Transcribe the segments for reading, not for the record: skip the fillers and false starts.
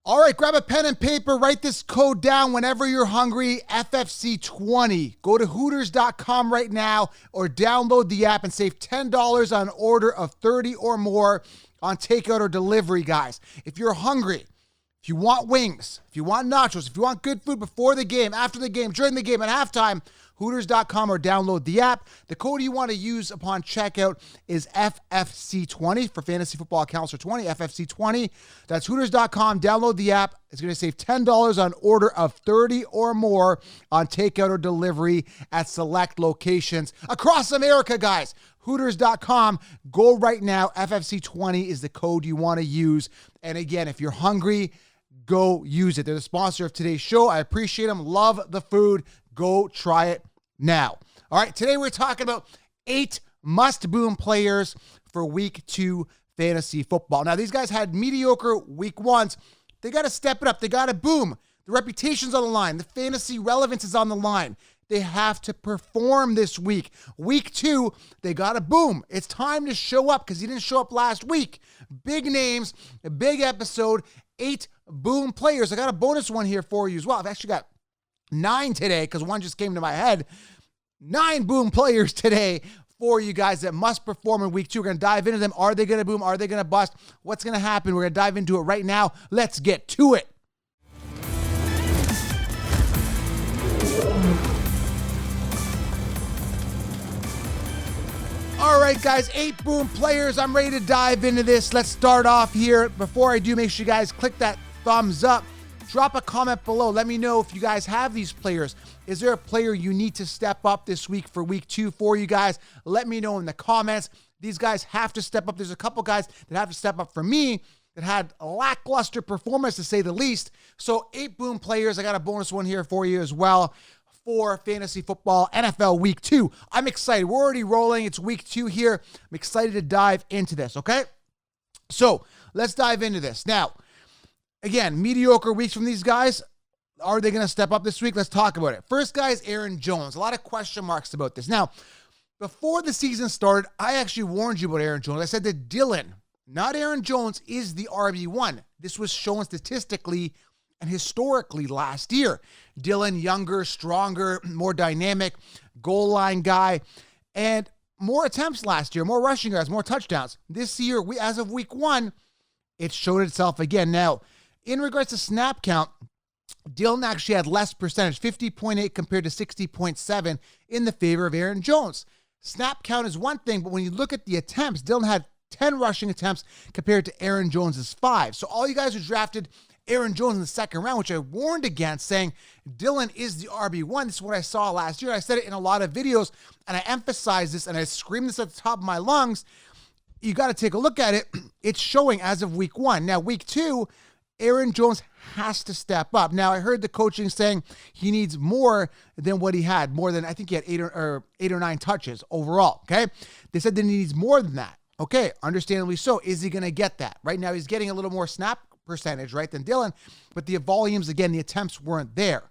All right, grab a pen and paper, write this code down whenever you're hungry, FFC20. Go to Hooters.com right now or download the app and save $10 on an order of 30 or more on takeout or delivery, guys. If you're hungry, if you want wings, if you want nachos, if you want good food before the game, after the game, during the game, at halftime, Hooters.com or download the app. The code you want to use upon checkout is FFC20 for fantasy football accounts for 20, FFC20. That's Hooters.com. Download the app. It's going to save $10 on order of 30 or more on takeout or delivery at select locations across America, guys. Hooters.com. Go right now. FFC20 is the code you want to use. And again, if you're hungry, go use it. They're the sponsor of today's show. I appreciate them. Love the food. Go try it now. All right, today we're talking about 8 must-boom players for Week 2 fantasy football. Now, these guys had mediocre Week 1s. They got to step it up. They got to boom. The reputation's on the line. The fantasy relevance is on the line. They have to perform this week. Week 2, they got to boom. It's time to show up because he didn't show up last week. Big names, a big episode, 8 boom players. I got a bonus one here for you as well. I've actually got 9 today because one just came to my head. 9 boom players today for you guys that must perform in Week 2. We're going to dive into them. Are they going to boom? Are they going to bust? What's going to happen? We're going to dive into it right now. Let's get to it. All right, guys, 8 boom players. I'm ready to dive into this. Let's start off here. Before I do, make sure you guys click that thumbs up. Drop a comment below. Let me know if you guys have these players. Is there a player you need to step up this week for Week 2 for you guys? Let me know in the comments. These guys have to step up. There's a couple guys that have to step up for me that had a lackluster performance, to say the least. So 8 boom players. I got a bonus one here for you as well for fantasy football NFL Week 2. I'm excited. We're already rolling. It's Week 2 here. I'm excited to dive into this, okay? So let's dive into this. Now, again, mediocre weeks from these guys. Are they going to step up this week? Let's talk about it. First guy is Aaron Jones. A lot of question marks about this. Now, before the season started, I actually warned you about Aaron Jones. I said that Dylan, not Aaron Jones, is the RB1. This was shown statistically and historically last year. Dylan, younger, stronger, more dynamic, goal line guy, and more attempts last year, more rushing yards, more touchdowns. This year, as of Week 1, it showed itself again. Now, in regards to snap count, Dylan actually had less percentage, 50.8 compared to 60.7 in the favor of Aaron Jones. Snap count is one thing, but when you look at the attempts, Dylan had 10 rushing attempts compared to Aaron Jones's 5. So all you guys who drafted Aaron Jones in the second round, which I warned against, saying Dylan is the RB1. This is what I saw last year. I said it in a lot of videos, and I emphasized this, and I screamed this at the top of my lungs. You got to take a look at it. It's showing as of Week 1. Now, Week 2, Aaron Jones has to step up. Now, I heard the coaching saying he needs more than what he had, more than, I think he had 8 or 9 touches overall, okay? They said that he needs more than that. Okay, understandably so. Is he going to get that? Right now, he's getting a little more snap percentage, right, than Dylan, but the volumes, again, the attempts weren't there.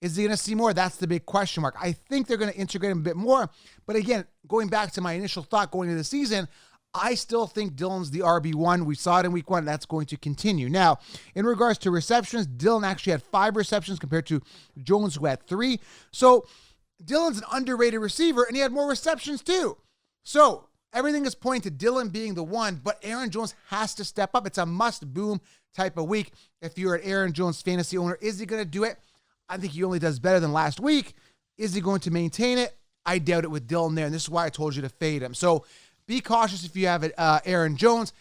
Is he going to see more? That's the big question mark. I think they're going to integrate him a bit more, but again, going back to my initial thought going into the season, I still think Dylan's the RB1. We saw it in Week 1. That's going to continue. Now, in regards to receptions, Dylan actually had 5 receptions compared to Jones, who had 3. So Dylan's an underrated receiver, and he had more receptions too. So everything is pointing to Dylan being the one, but Aaron Jones has to step up. It's a must-boom type of week. If you're an Aaron Jones fantasy owner, is he going to do it? I think he only does better than last week. Is he going to maintain it? I doubt it with Dylan there, and this is why I told you to fade him. So be cautious if you have Aaron Jones.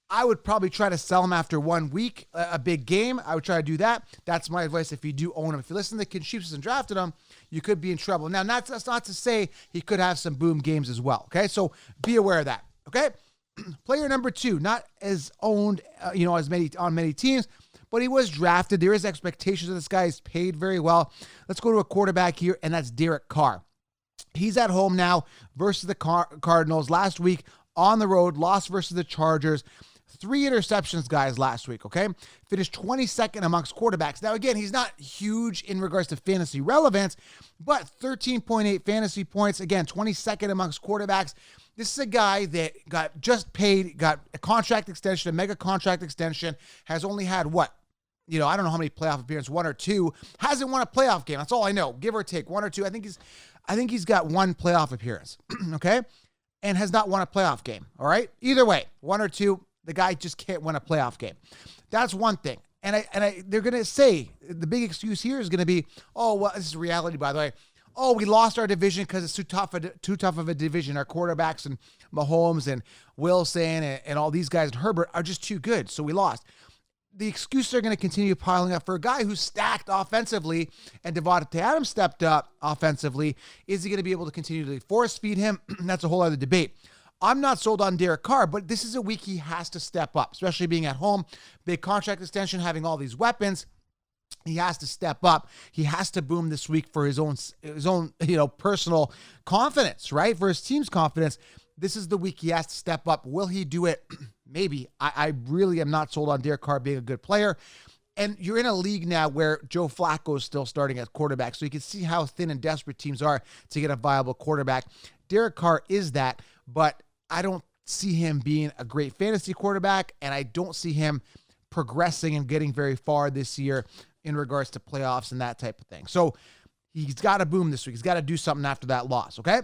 I would probably try to sell him after 1 week, a big game. I would try to do that. That's my advice if you do own him. If you listen to the Kinshipes and drafted him, you could be in trouble. Now, that's not to say he could have some boom games as well, okay? So be aware of that, okay? Player number 2, not as owned, as many teams, but he was drafted. There is expectations of this guy. He's paid very well. Let's go to a quarterback here, and that's Derrick Carr. He's at home now versus the Cardinals. Last week on the road, lost versus the Chargers. 3 interceptions, guys, last week, okay? Finished 22nd amongst quarterbacks. Now, again, he's not huge in regards to fantasy relevance, but 13.8 fantasy points. Again, 22nd amongst quarterbacks. This is a guy that got just paid, got a contract extension, a mega contract extension, has only had, I don't know how many playoff appearances, 1 or 2, hasn't won a playoff game. That's all I know, give or take 1 or 2. I think he's got 1 playoff appearance, okay, and has not won a playoff game. All right, either way, 1 or 2, the guy just can't win a playoff game. That's one thing. And they're gonna say the big excuse here is gonna be, oh well, this is reality, by the way. Oh, we lost our division because it's too tough of a division. Our quarterbacks and Mahomes and Wilson and all these guys and Herbert are just too good, so we lost. The excuses are going to continue piling up for a guy who's stacked offensively, and Devontae Adams stepped up offensively. Is he going to be able to continue to force feed him? That's a whole other debate. I'm not sold on Derek Carr, but this is a week he has to step up, especially being at home, big contract extension, having all these weapons. He has to step up. He has to boom this week for his own personal confidence, right? For his team's confidence. This is the week he has to step up. Will he do it? Maybe. I really am not sold on Derek Carr being a good player. And you're in a league now where Joe Flacco is still starting at quarterback, so you can see how thin and desperate teams are to get a viable quarterback. Derek Carr is that, but I don't see him being a great fantasy quarterback, and I don't see him progressing and getting very far this year in regards to playoffs and that type of thing. So he's got to boom this week. He's got to do something after that loss, okay?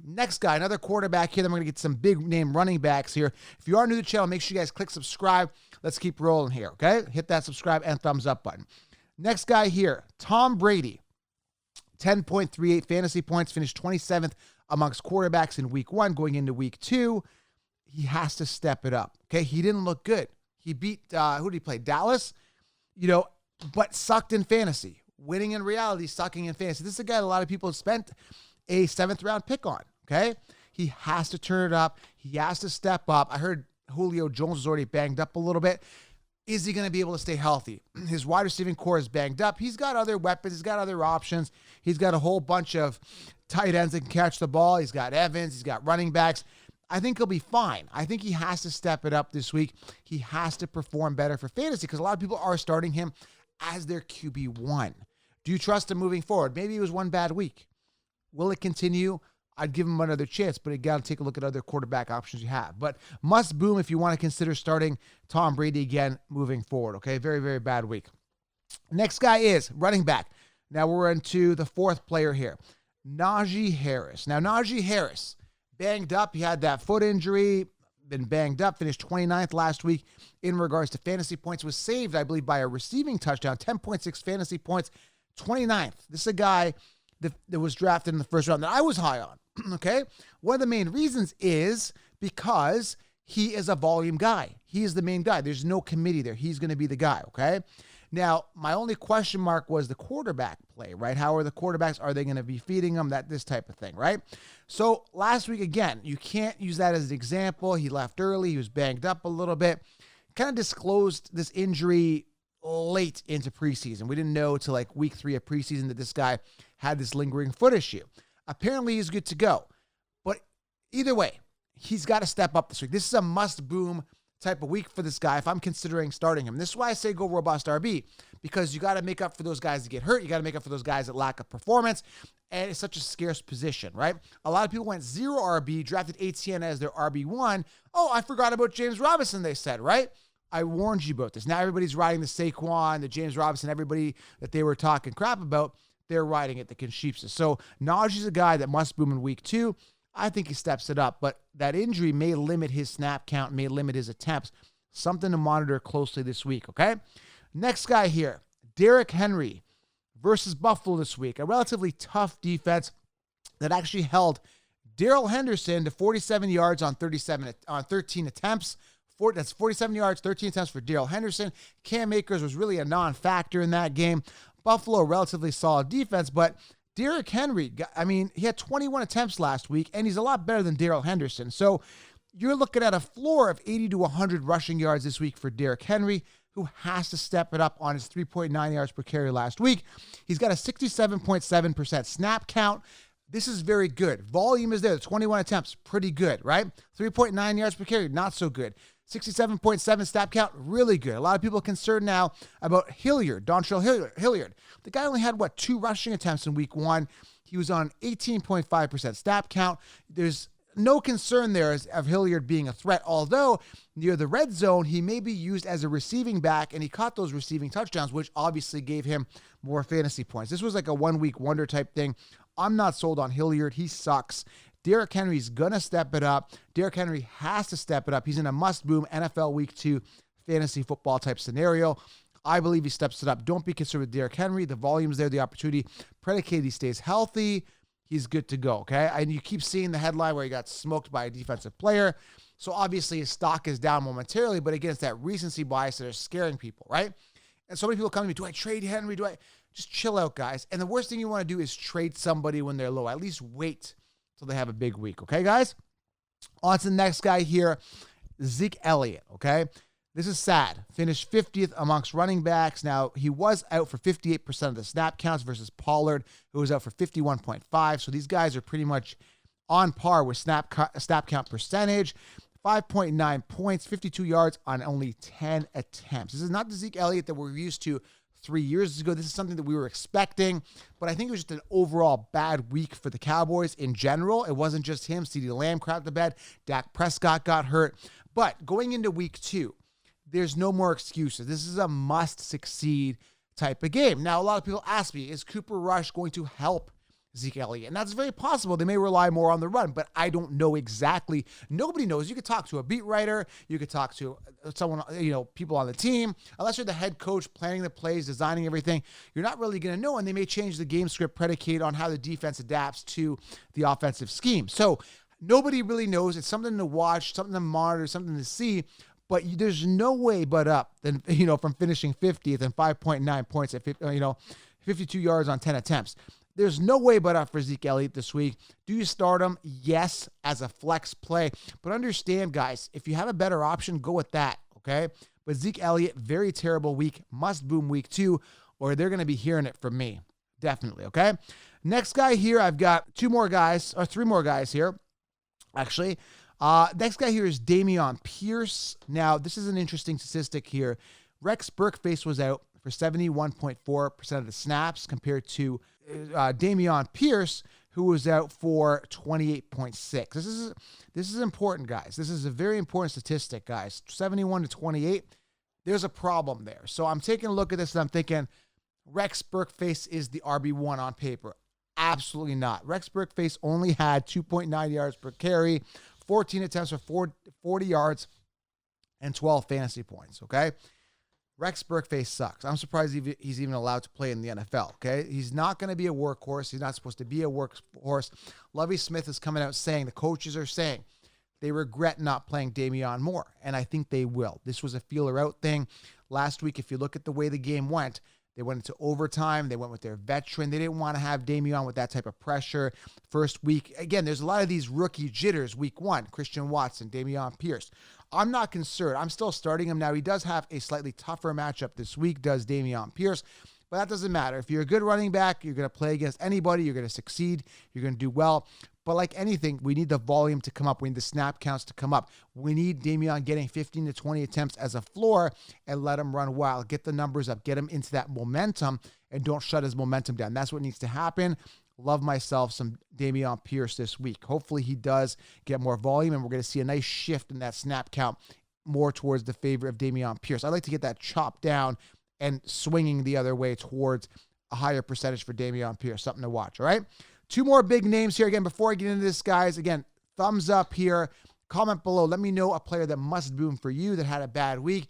Next guy, another quarterback here. Then we're going to get some big-name running backs here. If you are new to the channel, make sure you guys click subscribe. Let's keep rolling here, okay? Hit that subscribe and thumbs up button. Next guy here, Tom Brady. 10.38 fantasy points, finished 27th amongst quarterbacks in week 1. Going into week 2, he has to step it up, okay? He didn't look good. He beat, who did he play? Dallas? But sucked in fantasy. Winning in reality, sucking in fantasy. This is a guy that a lot of people have spent a 7th-round pick on, okay? He has to turn it up. He has to step up. I heard Julio Jones was already banged up a little bit. Is he going to be able to stay healthy? His wide receiving core is banged up. He's got other weapons. He's got other options. He's got a whole bunch of tight ends that can catch the ball. He's got Evans. He's got running backs. I think he'll be fine. I think he has to step it up this week. He has to perform better for fantasy because a lot of people are starting him as their QB1. Do you trust him moving forward? Maybe it was one bad week. Will it continue? I'd give him another chance, but again, take a look at other quarterback options you have. But must boom if you want to consider starting Tom Brady again moving forward, okay? Very, very bad week. Next guy is running back. Now we're into the 4th player here, Najee Harris. Now, Najee Harris, banged up. He had that foot injury, been banged up, finished 29th last week in regards to fantasy points, was saved, I believe, by a receiving touchdown, 10.6 fantasy points, 29th. This is a guy that was drafted in the 1st round that I was high on, okay? One of the main reasons is because he is a volume guy. He is the main guy. There's no committee there. He's going to be the guy, okay? Now, my only question mark was the quarterback play, right? How are the quarterbacks? Are they going to be feeding them? This type of thing, right? So last week, again, you can't use that as an example. He left early. He was banged up a little bit. Kind of disclosed this injury late into preseason. We didn't know till like week 3 of preseason that this guy had this lingering foot issue. Apparently, he's good to go. But either way, he's got to step up this week. This is a must-boom type of week for this guy if I'm considering starting him. This is why I say go robust RB, because you got to make up for those guys that get hurt. You got to make up for those guys that lack of performance, and it's such a scarce position, right? A lot of people went 0 RB, drafted ATN as their RB1. Oh, I forgot about James Robinson, they said, right? I warned you about this. Now everybody's riding the Saquon, the James Robinson, everybody that they were talking crap about, they're riding it, the Conchipsa. So Najee's a guy that must boom in week 2. I think he steps it up, but that injury may limit his snap count, may limit his attempts. Something to monitor closely this week, okay? Next guy here, Derrick Henry versus Buffalo this week. A relatively tough defense that actually held Darrell Henderson to 47 yards on 13 attempts. That's 47 yards, 13 attempts for Darrell Henderson. Cam Akers was really a non-factor in that game. Buffalo, relatively solid defense, but Derrick Henry, he had 21 attempts last week, and he's a lot better than Darrell Henderson. So you're looking at a floor of 80 to 100 rushing yards this week for Derrick Henry, who has to step it up on his 3.9 yards per carry last week. He's got a 67.7% snap count. This is very good. Volume is there. The 21 attempts, pretty good, right? 3.9 yards per carry, not so good. 67.7 snap count, really good. A lot of people are concerned now about Dontrell Hilliard. The guy only had, 2 rushing attempts in week 1. He was on 18.5% snap count. There's no concern there of Hilliard being a threat, although near the red zone, he may be used as a receiving back, and he caught those receiving touchdowns, which obviously gave him more fantasy points. This was like a one-week wonder type thing. I'm not sold on Hilliard. He sucks. Derrick Henry's going to step it up. Derrick Henry has to step it up. He's in a must-boom NFL Week 2 fantasy football type scenario. I believe he steps it up. Don't be concerned with Derrick Henry. The volume's there, the opportunity. Predicated he stays healthy, he's good to go, okay? And you keep seeing the headline where he got smoked by a defensive player. So obviously his stock is down momentarily, but again, it's that recency bias that are scaring people, right? And so many people come to me, do I trade Henry? Just chill out, guys. And the worst thing you want to do is trade somebody when they're low. At least wait till they have a big week, okay, guys? On to the next guy here, Ezekiel Elliott, okay? This is sad. Finished 50th amongst running backs. Now, he was out for 58% of the snap counts versus Pollard, who was out for 51.5. So these guys are pretty much on par with snap count percentage. 5.9 points, 52 yards on only 10 attempts. This is not the Ezekiel Elliott that we're used to 3 years ago. This is something that we were expecting, but I think it was just an overall bad week for the Cowboys in general. It wasn't just him. CeeDee Lamb crapped the bed. Dak Prescott got hurt. But going into week 2, there's no more excuses. This is a must-succeed type of game. Now, a lot of people ask me, is Cooper Rush going to help Ezekiel Elliott? And that's very possible. They may rely more on the run, but I don't know exactly. Nobody knows. You could talk to a beat writer. You could talk to someone, people on the team. Unless you're the head coach planning the plays, designing everything, you're not really going to know, and they may change the game script predicated on how the defense adapts to the offensive scheme. So nobody really knows. It's something to watch, something to monitor, something to see. But there's no way but up than, from finishing 50th and 5.9 points at, 52 yards on 10 attempts. There's no way but up for Ezekiel Elliott this week. Do you start him? Yes, as a flex play. But understand, guys, if you have a better option, go with that, okay? But Ezekiel Elliott, very terrible week. Must boom week 2, or they're going to be hearing it from me. Definitely, okay? Next guy here, I've got 3 more guys here, actually. Next guy here is Damien Pierce. Now, this is an interesting statistic here. Rex Burkface was out for 71.4% of the snaps compared to Damien Pierce, who was out for 28.6. This is important, guys. This is a very important statistic, guys. 71 to 28. There's a problem there. So I'm taking a look at this and I'm thinking, Rex Burkface is the RB1 on paper. Absolutely not. Rex Burkface only had 2.9 yards per carry, 14 attempts for 40 yards, and 12 fantasy points, okay? Rex Burkface sucks. I'm surprised he's even allowed to play in the NFL, okay? He's not going to be a workhorse. He's not supposed to be a workhorse. Lovie Smith is coming out saying, the coaches are saying, they regret not playing Dameon more, and I think they will. This was a feeler-out thing. Last week, if you look at the way the game went, they went into overtime. They went with their veteran. They didn't want to have Dameon with that type of pressure. First week, again, there's a lot of these rookie jitters. Week 1, Christian Watson, Damien Pierce. I'm not concerned. I'm still starting him now. He does have a slightly tougher matchup this week, does Damien Pierce. But that doesn't matter. If you're a good running back, you're going to play against anybody. You're going to succeed. You're going to do well. But like anything, we need the volume to come up. We need the snap counts to come up. We need Damien getting 15 to 20 attempts as a floor and let him run wild. Get the numbers up. Get him into that momentum and don't shut his momentum down. That's what needs to happen. Love myself some Damien Pierce this week. Hopefully he does get more volume and we're going to see a nice shift in that snap count more towards the favor of Damien Pierce. I'd like to get that chopped down and swinging the other way towards a higher percentage for Damien Pierce. Something to watch, all right? 2 more big names here. Again, before I get into this, guys, again, thumbs up here. Comment below. Let me know a player that must boom for you that had a bad week.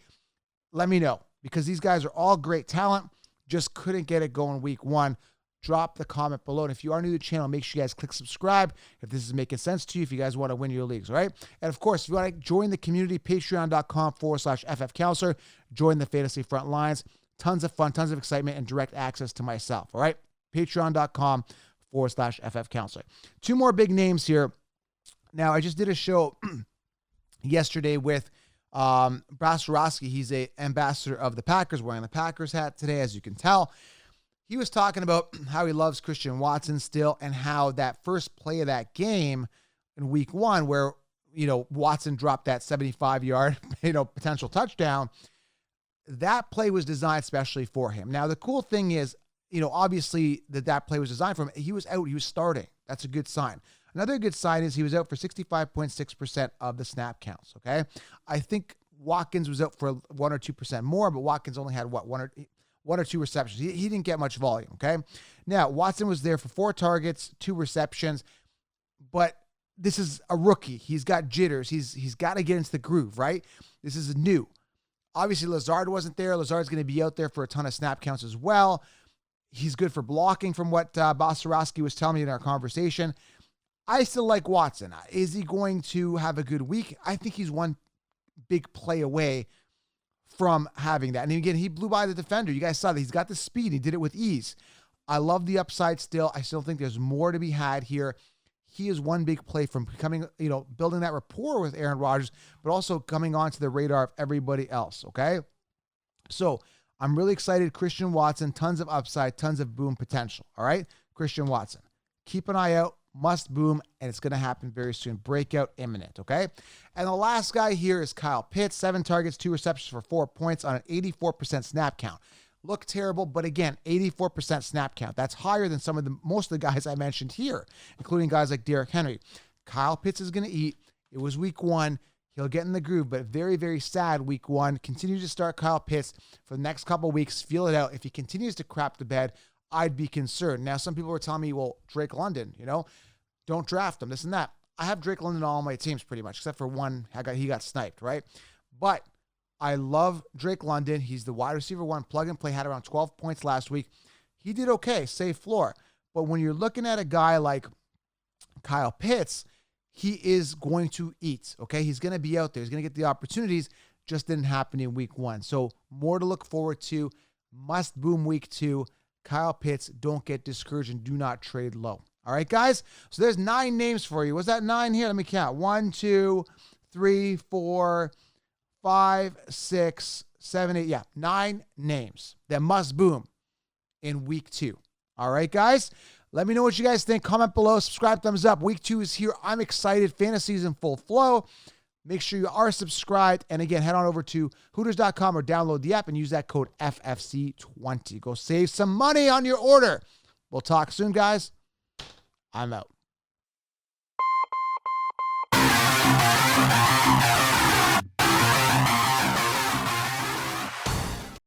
Let me know because these guys are all great talent. Just couldn't get it going week 1. Drop the comment below. And if you are new to the channel, make sure you guys click subscribe if this is making sense to you, if you guys want to win your leagues, all right? And of course, if you want to join the community, patreon.com/FFcounselor, join the Fantasy Front Lines. Tons of fun, tons of excitement, and direct access to myself, all right? Patreon.com/FFcounselor. 2 more big names here. Now, I just did a show yesterday with Brasarowski. He's an ambassador of the Packers, wearing the Packers hat today, as you can tell. He was talking about how he loves Christian Watson still and how that first play of that game in week 1 where, Watson dropped that 75-yard, potential touchdown, that play was designed especially for him. Now, the cool thing is, obviously that play was designed for him. He was out. He was starting. That's a good sign. Another good sign is he was out for 65.6% of the snap counts, okay? I think Watkins was out for 1 or 2% more, but Watkins only had, one or two receptions. He didn't get much volume, okay? Now, Watson was there for 4 targets, 2 receptions, but this is a rookie. He's got jitters. He's got to get into the groove, right? This is new. Obviously, Lazard wasn't there. Lazard's going to be out there for a ton of snap counts as well. He's good for blocking from what Bosarowski was telling me in our conversation. I still like Watson. Is he going to have a good week? I think he's one big play away from having that. And again, he blew by the defender. You guys saw that. He's got the speed. He did it with ease. I love the upside still. I still think there's more to be had here. He is one big play from becoming, building that rapport with Aaron Rodgers, but also coming onto the radar of everybody else, okay? So I'm really excited. Christian Watson, tons of upside, tons of boom potential, all right? Christian Watson. Keep an eye out. Must boom, and it's going to happen very soon. Breakout imminent, okay? And the last guy here is Kyle Pitts. 7 targets, 2 receptions for 4 points on an 84% snap count. Look terrible, but again, 84% snap count. That's higher than most of the guys I mentioned here, including guys like Derrick Henry. Kyle Pitts is going to eat. It was week 1. He'll get in the groove, but very, very sad week 1. Continue to start Kyle Pitts for the next couple of weeks. Feel it out. If he continues to crap the bed, I'd be concerned. Now, some people were telling me, well, Drake London, don't draft him, this and that. I have Drake London on all my teams pretty much, except for one. He got sniped, right? But I love Drake London. He's the wide receiver 1, plug and play, had around 12 points last week. He did okay, safe floor. But when you're looking at a guy like Kyle Pitts, he is going to eat, okay? He's going to be out there. He's going to get the opportunities. Just didn't happen in week 1. So more to look forward to. Must boom week 2. Kyle Pitts, don't get discouraged and do not trade low. All right, guys? So there's 9 names for you. Was that 9 here? Let me count. 1, 2, 3, 4, 5, 6, 7, 8. Yeah, 9 names that must boom in week 2. All right, guys? Let me know what you guys think. Comment below. Subscribe, thumbs up. Week 2 is here. I'm excited. Fantasy's in full flow. Make sure you are subscribed. And again, head on over to Hooters.com or download the app and use that code FFC20. Go save some money on your order. We'll talk soon, guys. I'm out.